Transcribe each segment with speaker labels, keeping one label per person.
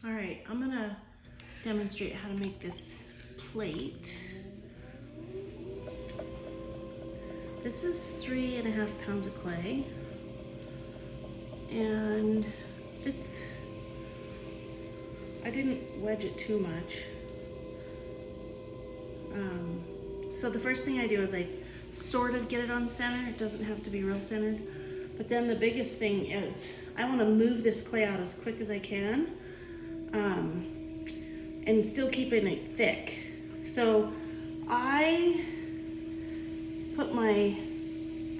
Speaker 1: All right, I'm gonna demonstrate how to make this plate. This is 3.5 pounds of clay, and I didn't wedge it too much. So the first thing I do is I sort of get it on center. It doesn't have to be real centered. But then the biggest thing is I want to move this clay out as quick as I can, and still keeping it thick. So I put my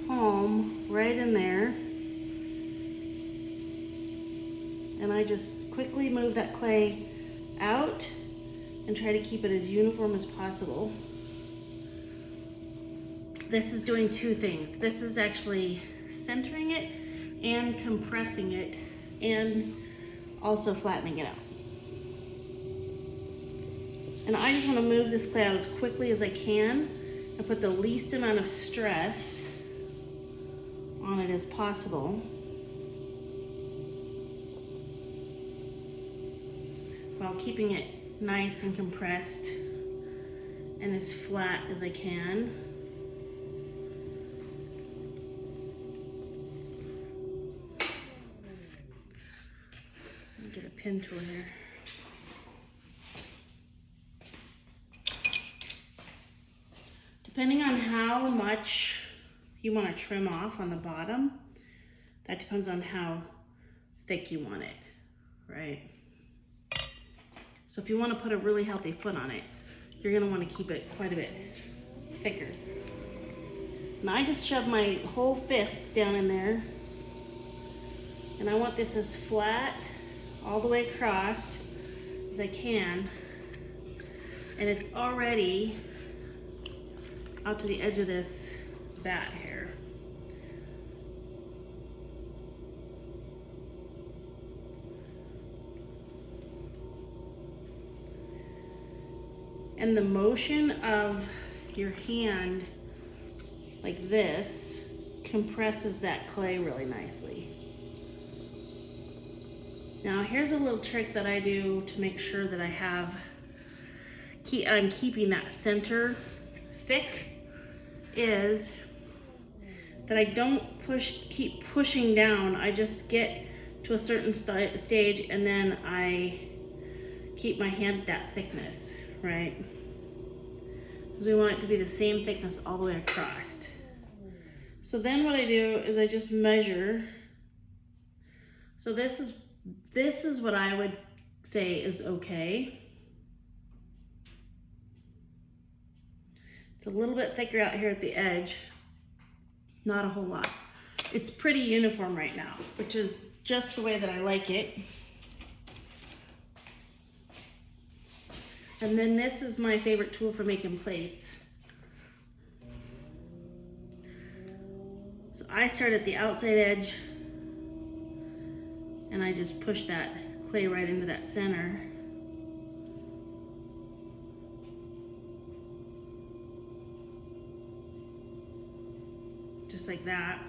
Speaker 1: palm right in there, and I just quickly move that clay out and try to keep it as uniform as possible. This is doing two things. This is actually centering it and compressing it and also flattening it out. And I just want to move this clay out as quickly as I can and put the least amount of stress on it as possible, while keeping it nice and compressed and as flat as I can. Let me get a pin tool here. Depending on how much you want to trim off on the bottom, that depends on how thick you want it, right? So if you want to put a really healthy foot on it, you're going to want to keep it quite a bit thicker. And I just shove my whole fist down in there, and I want this as flat all the way across as I can. And it's already out to the edge of this bat here. And the motion of your hand like this compresses that clay really nicely. Now here's a little trick that I do to make sure that I'm keeping that center thick, is that I don't keep pushing down. I just get to a certain stage, and then I keep my hand at that thickness, right? Because we want it to be the same thickness all the way across. So then what I do is I just measure. So this is what I would say is okay. It's a little bit thicker out here at the edge, not a whole lot. It's pretty uniform right now, which is just the way that I like it. And then this is my favorite tool for making plates. So I start at the outside edge, and I just push that clay right into that center. Just like that.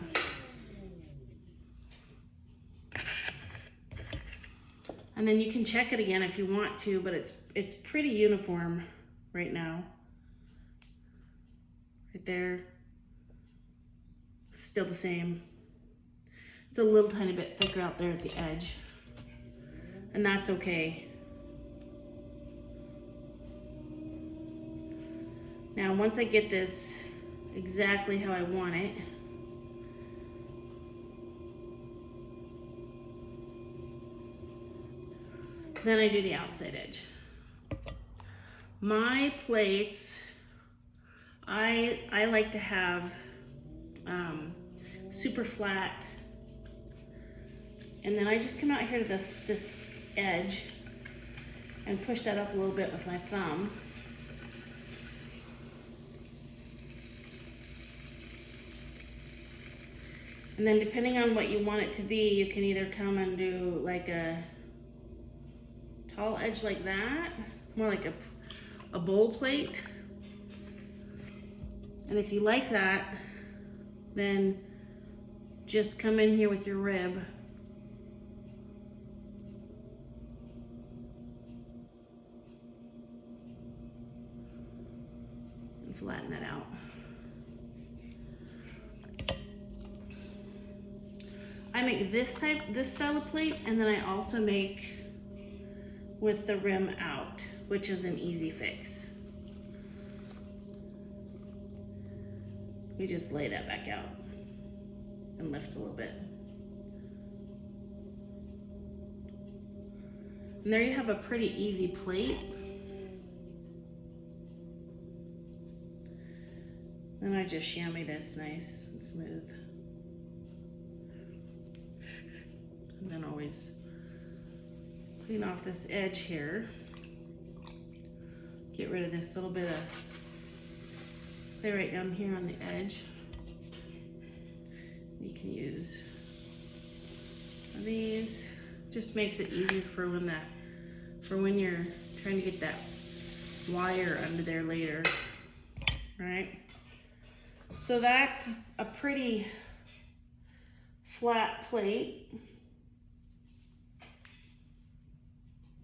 Speaker 1: And then you can check it again if you want to, but it's pretty uniform right now. Right there. Still the same. It's a little tiny bit thicker out there at the edge, and that's okay. Now once I get this exactly how I want it, then I do the outside edge. My plates, I like to have super flat, and then I just come out here to this edge and push that up a little bit with my thumb. And then depending on what you want it to be, you can either come and do like a tall edge like that, more like a bowl plate. And if you like that, then just come in here with your rib flatten that out. I make this style of plate, and then I also make with the rim out, which is an easy fix. We just lay that back out and lift a little bit. And there you have a pretty easy plate. Then I just chamois this nice and smooth. And then always clean off this edge here. Get rid of this little bit of clay right down here on the edge. You can use these. Just makes it easier for when you're trying to get that wire under there later, right? So that's a pretty flat plate.